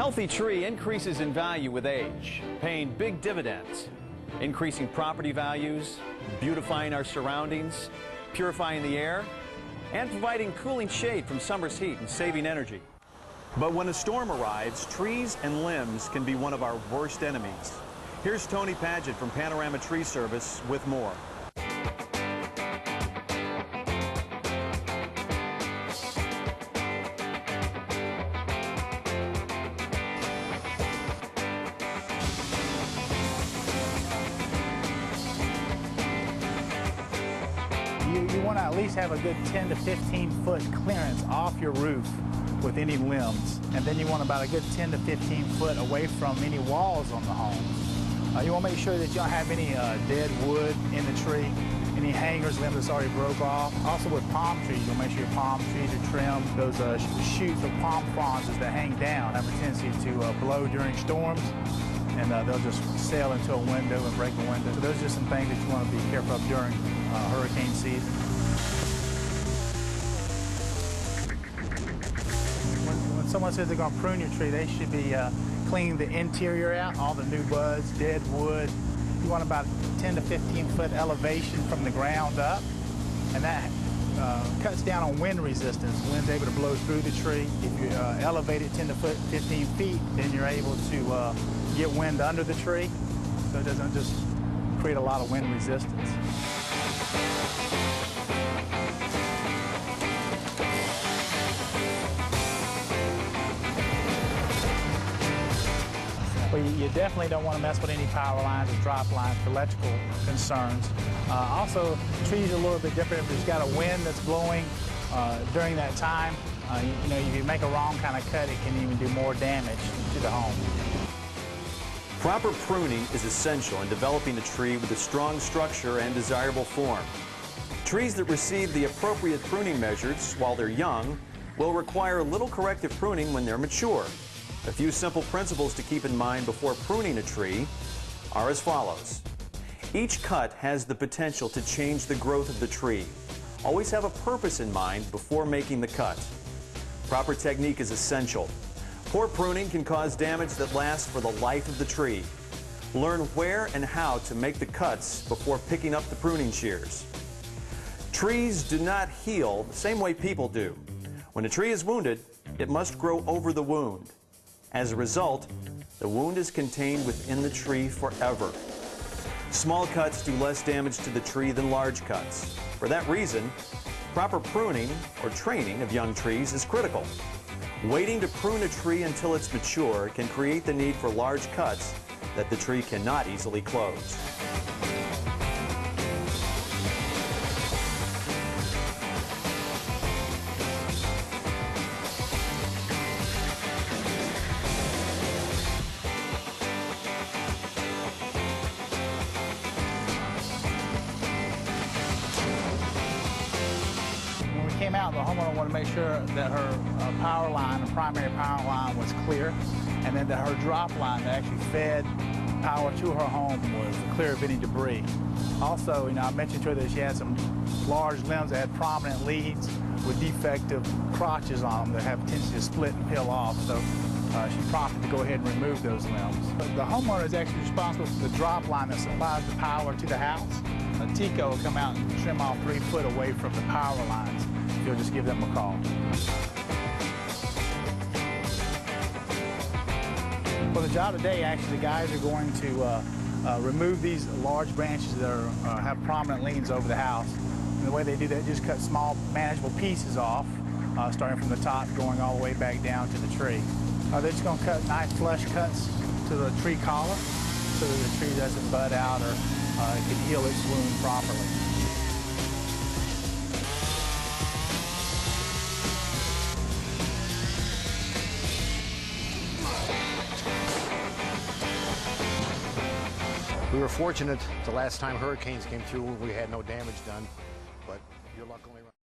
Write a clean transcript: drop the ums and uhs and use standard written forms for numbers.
healthy tree increases in value with age, paying big dividends, increasing property values, beautifying our surroundings, purifying the air, and providing cooling shade from summer's heat and saving energy. But when a storm arrives, trees and limbs can be one of our worst enemies. Here's Tony Padgett from Panorama Tree Service with more. You want to at least have a good 10 to 15 foot clearance off your roof with any limbs. And then you want about a good 10 to 15 foot away from any walls on the home. You want to make sure that you don't have any dead wood in the tree, any hangers, limbs that's already broke off. Also with palm trees, you want to make sure your palm trees are trimmed. Those shoots of palm fronds that hang down have a tendency to blow during storms, and they'll just sail into a window and break a window. So those are some things that you want to be careful of during hurricane season. When someone says they're going to prune your tree, they should be cleaning the interior out, all the new buds, dead wood. You want about 10 to 15 foot elevation from the ground up, and that cuts down on wind resistance. The wind's able to blow through the tree. If you elevate it 10 to 15 feet, then you're able to get wind under the tree, so it doesn't just create a lot of wind resistance. Well, you definitely don't want to mess with any power lines or drop lines for electrical concerns. Also, trees are a little bit different. If there's got a wind that's blowing during that time, you know, if you make a wrong kind of cut, it can even do more damage to the home. Proper pruning is essential in developing a tree with a strong structure and desirable form. Trees that receive the appropriate pruning measures while they're young will require little corrective pruning when they're mature. A few simple principles to keep in mind before pruning a tree are as follows. Each cut has the potential to change the growth of the tree. Always have a purpose in mind before making the cut. Proper technique is essential. Poor pruning can cause damage that lasts for the life of the tree. Learn where and how to make the cuts before picking up the pruning shears. Trees do not heal the same way people do. When a tree is wounded, it must grow over the wound. As a result, the wound is contained within the tree forever. Small cuts do less damage to the tree than large cuts. For that reason, proper pruning or training of young trees is critical. Waiting to prune a tree until it's mature can create the need for large cuts that the tree cannot easily close. Came out, the homeowner wanted to make sure that her power line, her primary power line, was clear, and then that her drop line that actually fed power to her home was clear of any debris. Also, you know, I mentioned to her that she had some large limbs that had prominent leads with defective crotches on them that have a tendency to split and peel off. So she prompted to go ahead and remove those limbs. The homeowner is actually responsible for the drop line that supplies the power to the house. A TICO will come out and trim off 3 foot away from the power lines. You'll just give them a call. For the job today, actually, the guys are going to remove these large branches that have prominent leans over the house. And the way they do that, just cut small, manageable pieces off, starting from the top, going all the way back down to the tree. They're just going to cut nice flush cuts to the tree collar so that the tree doesn't bud out or it can heal its wound properly. We were fortunate the last time hurricanes came through, we had no damage done, but your luck only runs.